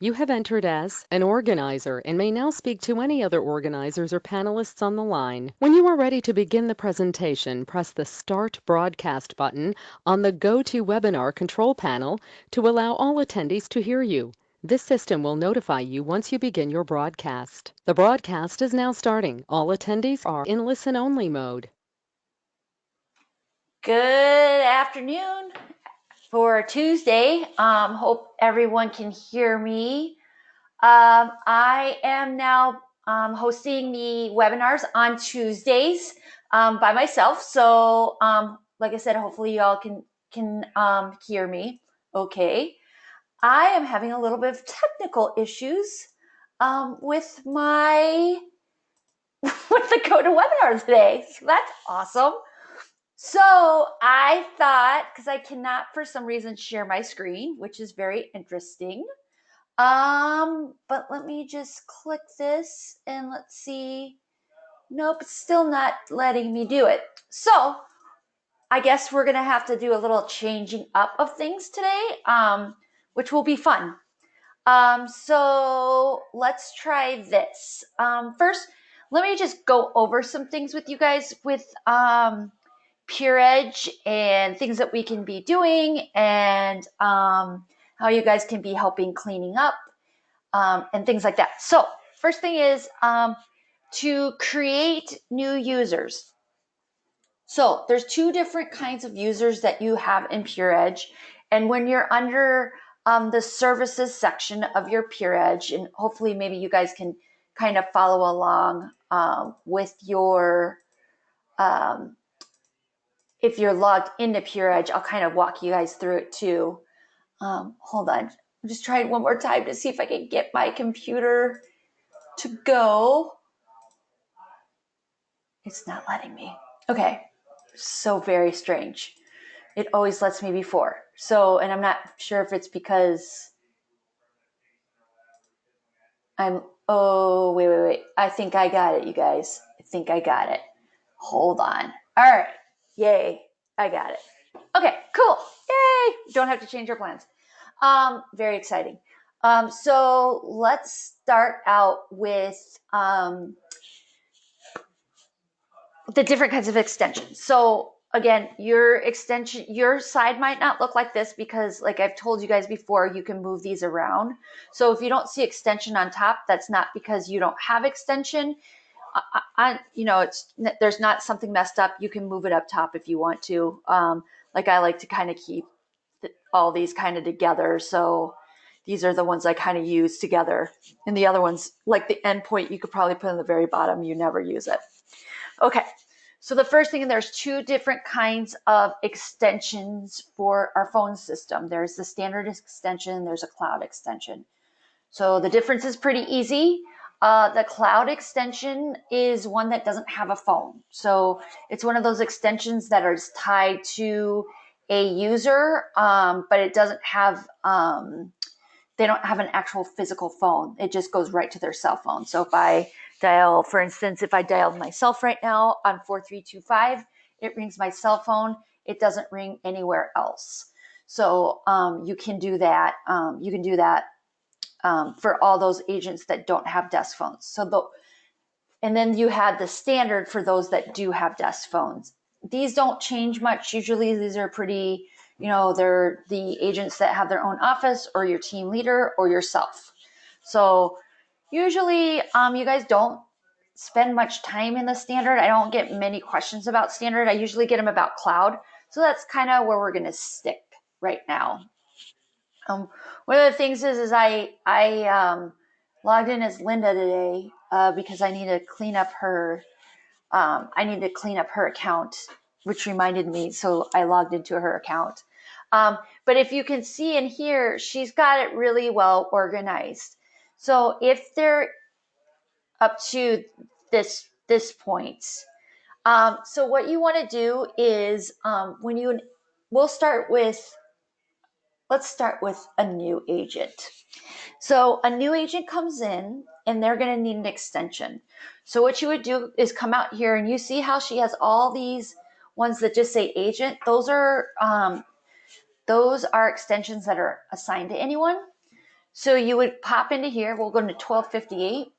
You have entered as an organizer and may now speak to any other organizers or panelists on the line. When you are ready to begin the presentation, press the Start Broadcast button on the GoToWebinar control panel to allow all attendees to hear you. This system will notify you once you begin your broadcast. The broadcast is now starting. All attendees are in listen-only mode. Good afternoon for Tuesday. Hope everyone can hear me. I am now hosting the webinars on Tuesdays by myself. So like I said, hopefully y'all can hear me okay. I am having a little bit of technical issues with my with the GoToWebinar today. So that's awesome. So I thought, because I cannot for some reason share my screen, which is very interesting. But let me just click this and let's see. Nope, it's still not letting me do it. So I guess we're gonna have to do a little changing up of things today, which will be fun. So let's try this. First, let me just go over some things with you guys with PureEdge and things that we can be doing and how you guys can be helping cleaning up and things like that. So first thing is to create new users. So there's two different kinds of users that you have in PureEdge. And when you're under the services section of your PureEdge, and hopefully maybe you guys can kind of follow along with your if you're logged into PureEdge, I'll kind of walk you guys through it too. Hold on. I'm just trying one more time to see if I can get my computer to go. It's not letting me. Okay. So very strange. It always lets me before. So, and I'm not sure if it's because oh, wait. I think I got it, you guys. I think I got it. Hold on. All right. Yay. I got it. Okay, cool. Yay. Don't have to change our plans. Very exciting. So let's start out with the different kinds of extensions. So again, your extension, your side might not look like this because like I've told you guys before, you can move these around. So if you don't see extension on top, that's not because you don't have extension. There's not something messed up. You can move it up top if you want to. Like I like to kind of keep all these kind of together. So these are the ones I kind of use together. And the other ones, like the endpoint, you could probably put in the very bottom. You never use it. Okay. So the first thing, there's two different kinds of extensions for our phone system. There's the standard extension. There's a cloud extension. So the difference is pretty easy. The cloud extension is one that doesn't have a phone. So it's one of those extensions that is tied to a user, but it doesn't have, they don't have an actual physical phone. It just goes right to their cell phone. So if I dial, for instance, if I dialed myself right now on 4325, it rings my cell phone. It doesn't ring anywhere else. So you can do that. You can do that for all those agents that don't have desk phones. And then you have the standard for those that do have desk phones. These don't change much. Usually these are pretty, they're the agents that have their own office or your team leader or yourself. So usually you guys don't spend much time in the standard. I don't get many questions about standard. I usually get them about cloud. So that's kind of where we're going to stick right now. One of the things is I logged in as Linda today because I need to clean up her account, which reminded me. So I logged into her account. But if you can see in here, she's got it really well organized. So if they're up to this point, so what you want to do is let's start with a new agent. So a new agent comes in and they're going to need an extension. So what you would do is come out here and you see how she has all these ones that just say agent. Those are extensions that are assigned to anyone. So you would pop into here. We'll go to 1258.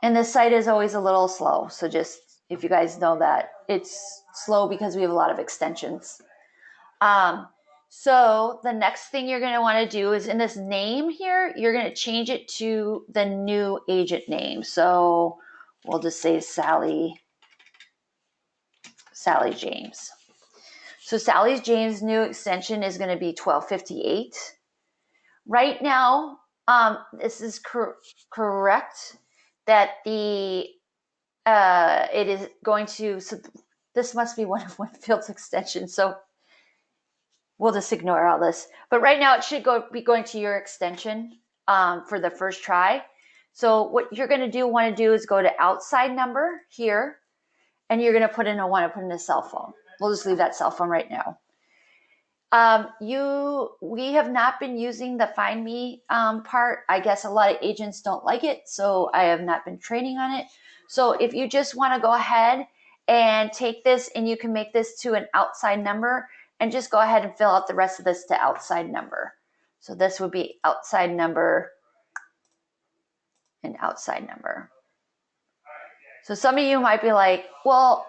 And the site is always a little slow. So just, if you guys know that, it's slow because we have a lot of extensions. So the next thing you're going to want to do is in this name here, you're going to change it to the new agent name. So we'll just say Sally James. So Sally James' new extension is going to be 1258. Right now, this is correct that it is going to, so this must be one of Winfield's extensions. So we'll just ignore all this. But right now it should be going to your extension for the first try. So what you're going to want to do is go to outside number here, and you're going to want to put in a cell phone. We'll just leave that cell phone right now. We have not been using the Find Me part. I guess a lot of agents don't like it, so I have not been training on it. So if you just want to go ahead and take this, and you can make this to an outside number, and just go ahead and fill out the rest of this to outside number. So this would be outside number and outside number. So some of you might be like, well,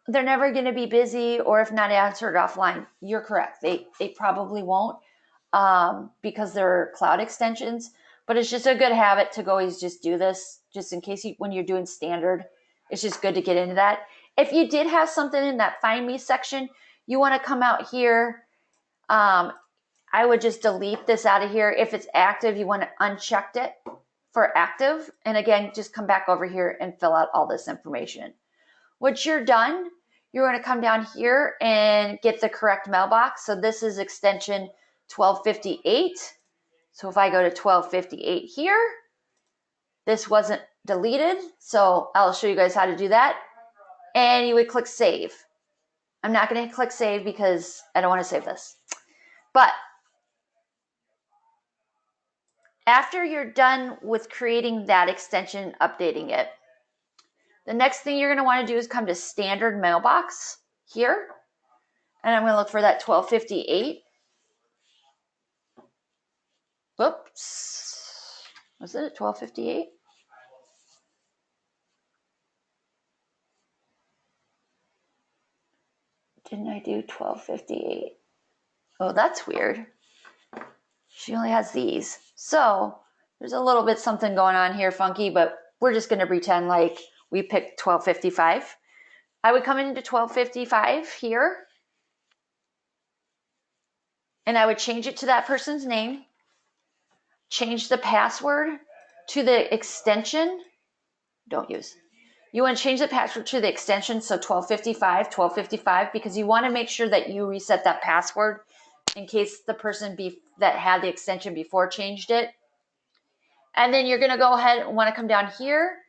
they're never going to be busy, or if not answered offline. You're correct. They probably won't because they're cloud extensions, but it's just a good habit to always just do this, just in case when you're doing standard. It's just good to get into that. If you did have something in that Find Me section, you want to come out here. I would just delete this out of here. If it's active, you want to uncheck it for active. And again, just come back over here and fill out all this information. Once you're done, you're going to come down here and get the correct mailbox. So this is extension 1258. So if I go to 1258 here, this wasn't deleted. So I'll show you guys how to do that. And you would click save. I'm not going to click save because I don't want to save this. But after you're done with creating that extension, updating it, the next thing you're going to want to do is come to standard mailbox here. And I'm going to look for that 1258. Whoops. Was it at 1258? Didn't I do 1258? Oh, that's weird. She only has these. So there's a little bit something going on here funky, but we're just going to pretend like we picked 1255. I would come into 1255 here, and I would change it to that person's name, change the password to the extension. Don't use. You want to change the password to the extension, so 1255, because you want to make sure that you reset that password in case the person that had the extension before changed it. And then you're going to go ahead and want to come down here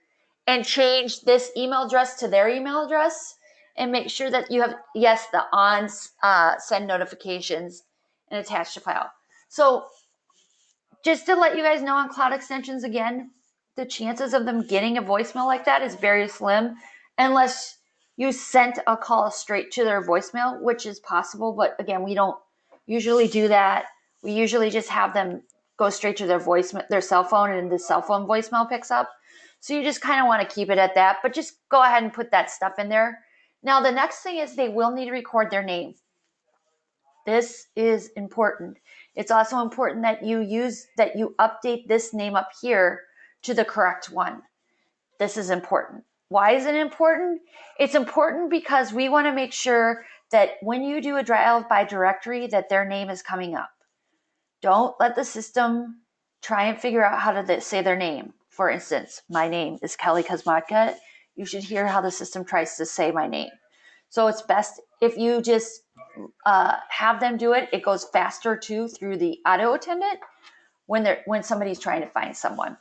and change this email address to their email address, and make sure that you have, yes, the on send notifications and attach to file. So just to let you guys know, on cloud extensions, again, the chances of them getting a voicemail like that is very slim, unless you sent a call straight to their voicemail, which is possible. But again, we don't usually do that. We usually just have them go straight to their cell phone, and the cell phone voicemail picks up. So you just kind of want to keep it at that, but just go ahead and put that stuff in there. Now, the next thing is they will need to record their name. This is important. It's also important that you update this name up here to the correct one. This is important. Why is it important? It's important because we want to make sure that when you do a dial by directory, that their name is coming up. Don't let the system try and figure out how to say their name. For instance, my name is Kelli Kosmatka. You should hear how the system tries to say my name. So it's best if you just have them do it. It goes faster too through the auto attendant when somebody's trying to find someone.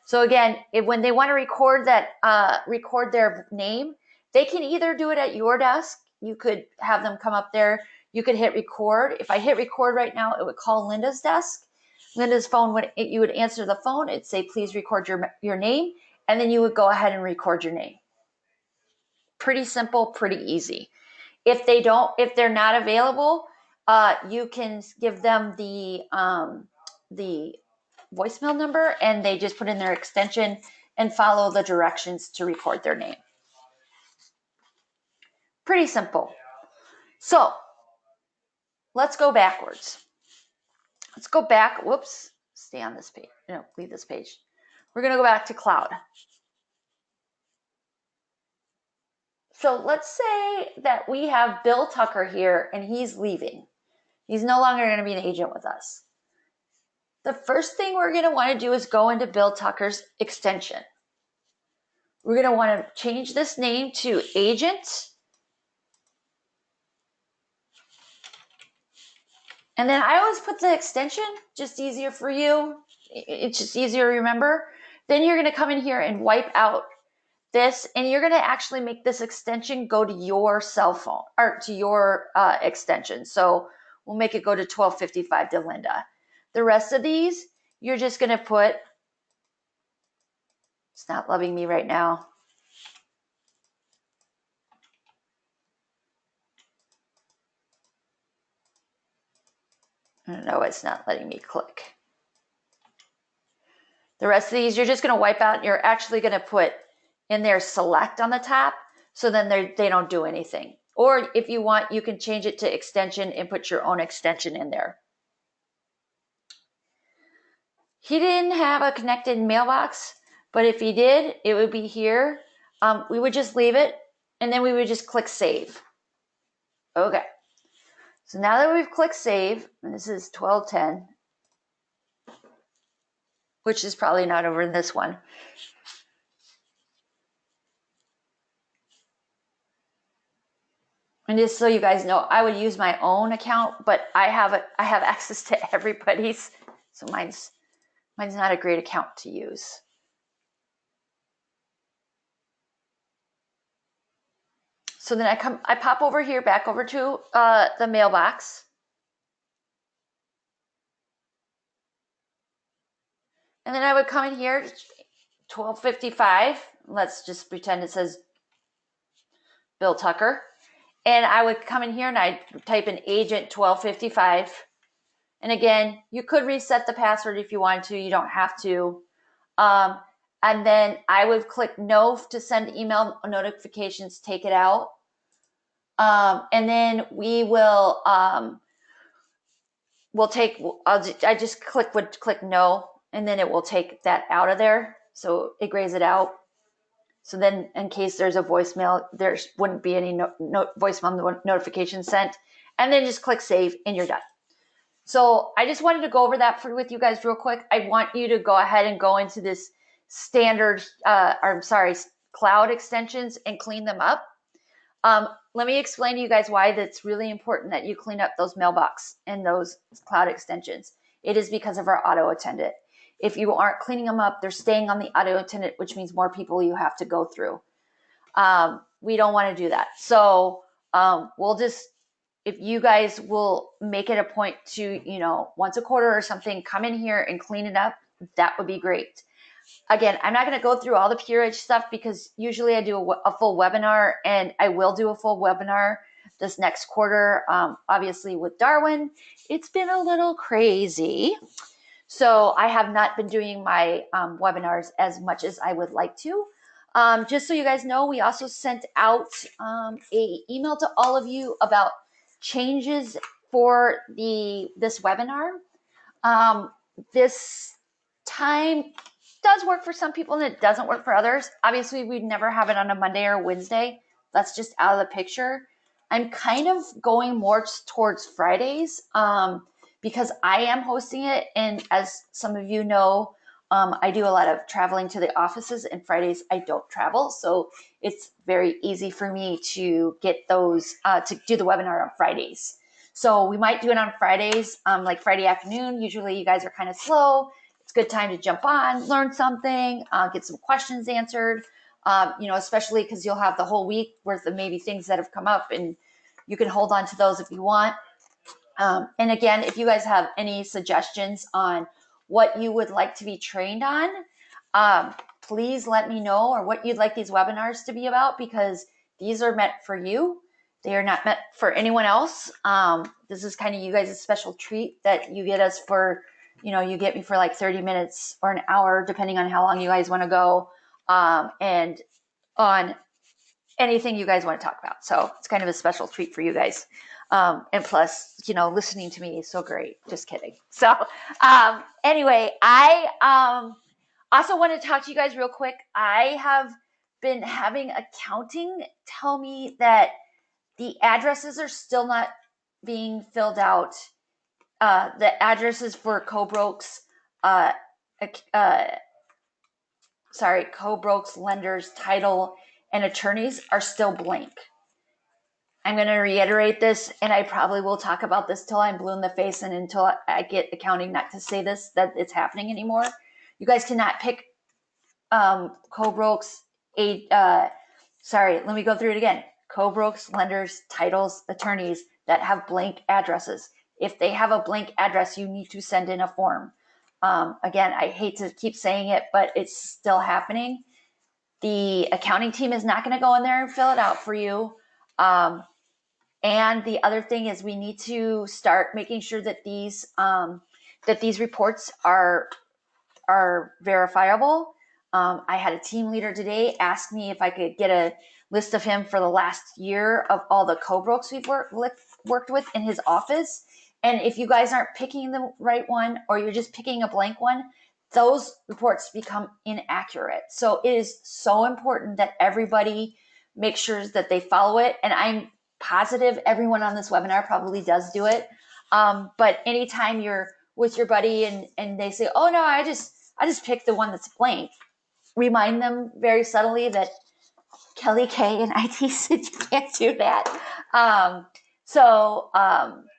So again, when they want to record their name, they can either do it at your desk. You could have them come up there. You could hit record. If I hit record right now, it would call Linda's desk. Linda's phone you would answer the phone. It'd say, please record your name, and then you would go ahead and record your name. Pretty simple, pretty easy. If they're not available, you can give them the voicemail number, and they just put in their extension and follow the directions to record their name. Pretty simple. So let's go backwards. Let's go back. Whoops. Stay on this page. No, leave this page. We're going to go back to cloud. So let's say that we have Bill Tucker here and he's leaving. He's no longer going to be an agent with us. The first thing we're going to want to do is go into Bill Tucker's extension. We're going to want to change this name to agent. And then I always put the extension, just easier for you. It's just easier to remember. Then you're going to come in here and wipe out this, and you're going to actually make this extension go to your cell phone or to your extension. So we'll make it go to 1255 to Linda. The rest of these, you're just going to put, it's not loving me right now. No, it's not letting me click. The rest of these, you're just going to wipe out. You're actually going to put in there select on the top, so then they don't do anything. Or if you want, you can change it to extension and put your own extension in there. He didn't have a connected mailbox, but if he did, it would be here. We would just leave it, and then we would just click save. Okay. So now that we've clicked save, and this is 1210, which is probably not over in this one. And just so you guys know, I would use my own account, but I have access to everybody's, so mine's not a great account to use. So then I pop over here, back over to the mailbox. And then I would come in here, 1255. Let's just pretend it says Bill Tucker. And I would come in here and I'd type in agent 1255. And again, you could reset the password if you wanted to. You don't have to. And then I would click no to send email notifications, take it out. And then we will, I just click no, and then it will take that out of there. So it grays it out. So then in case there's a voicemail, there wouldn't be any voicemail notification sent. And then just click save and you're done. So I just wanted to go over that with you guys real quick. I want you to go ahead and go into this standard, cloud extensions and clean them up. Let me explain to you guys why that's really important that you clean up those mailbox and those cloud extensions. It is because of our auto attendant. If you aren't cleaning them up, they're staying on the auto attendant, which means more people you have to go through. We don't want to do that. So if you guys will make it a point to, once a quarter or something, come in here and clean it up, that would be great. Again, I'm not going to go through all the PureEdge stuff because usually I do a full webinar, and I will do a full webinar this next quarter. Obviously with Darwin, it's been a little crazy. So I have not been doing my webinars as much as I would like to. Just so you guys know, we also sent out an email to all of you about changes for this webinar. This time does work for some people and it doesn't work for others. Obviously, we'd never have it on a Monday or Wednesday. That's just out of the picture. I'm kind of going more towards Fridays because I am hosting it. And as some of you know, I do a lot of traveling to the offices, and Fridays I don't travel. So it's very easy for me to get those, to do the webinar on Fridays. So we might do it on Fridays, like Friday afternoon. Usually you guys are kind of slow. It's a good time to jump on, learn something, get some questions answered, especially because you'll have the whole week worth of maybe things that have come up, and you can hold on to those if you want. And again, if you guys have any suggestions on what you would like to be trained on, please let me know, or what you'd like these webinars to be about, because these are meant for you. They are not meant for anyone else. This is kind of you guys a special treat that you get us for, you get me for like 30 minutes or an hour, depending on how long you guys want to go, and on anything you guys want to talk about. So it's kind of a special treat for you guys. And plus, listening to me is so great. Just kidding. So anyway, I also want to talk to you guys real quick. I have been having accounting tell me that the addresses are still not being filled out. The addresses for co-brokes, co-brokes, lenders, title, and attorneys are still blank. I'm going to reiterate this, and I probably will talk about this till I'm blue in the face and until I get accounting not to say this, that it's happening anymore. You guys cannot pick co-brokes, let me go through it again. Co-brokes, lenders, titles, attorneys that have blank addresses. If they have a blank address, you need to send in a form. Again, I hate to keep saying it, but it's still happening. The accounting team is not going to go in there and fill it out for you. And the other thing is we need to start making sure that these reports are verifiable. I had a team leader today ask me if I could get a list of him for the last year of all the co-brokes we've worked with in his office. And if you guys aren't picking the right one, or you're just picking a blank one, those reports become inaccurate. So it is so important that everybody makes sure that they follow it. And I'm positive everyone on this webinar probably does do it. But anytime you're with your buddy and they say, oh no, I just picked the one that's blank, remind them very subtly that Kelly K and IT said you can't do that.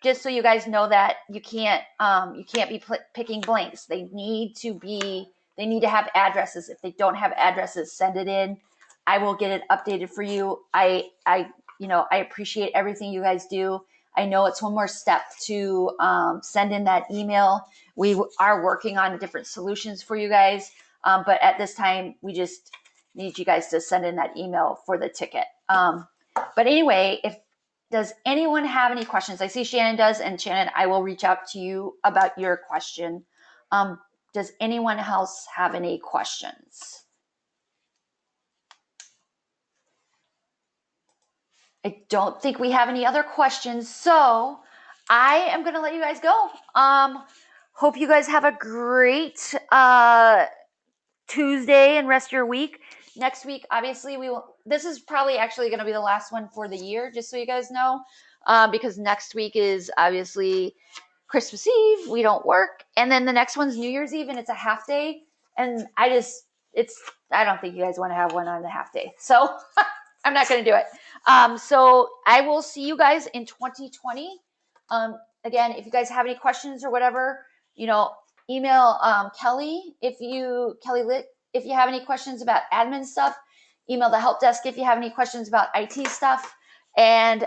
Just so you guys know that you can't be picking blanks. They need to have addresses. If they don't have addresses, send it in. I will get it updated for you. I appreciate everything you guys do. I know it's one more step to send in that email. We are working on different solutions for you guys. But at this time, we just need you guys to send in that email for the ticket. But anyway, does anyone have any questions? I see Shannon does, and Shannon, I will reach out to you about your question. Does anyone else have any questions? I don't think we have any other questions, so I am going to let you guys go. Hope you guys have a great Tuesday and rest of your week. Next week, obviously, this is probably actually going to be the last one for the year, just so you guys know, because next week is obviously Christmas Eve. We don't work. And then the next one's New Year's Eve, and it's a half day. And I don't think you guys want to have one on a half day. So I'm not going to do it. So I will see you guys in 2020. Again, if you guys have any questions or whatever, email Kelly if you have any questions about admin stuff. Email the help desk if you have any questions about IT stuff, and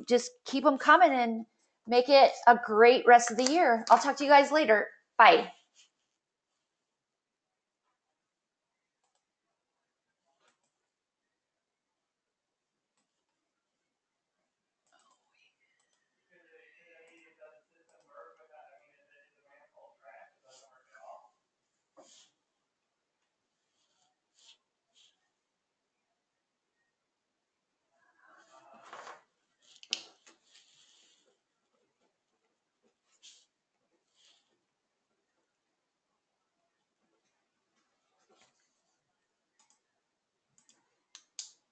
just keep them coming and make it a great rest of the year. I'll talk to you guys later. Bye.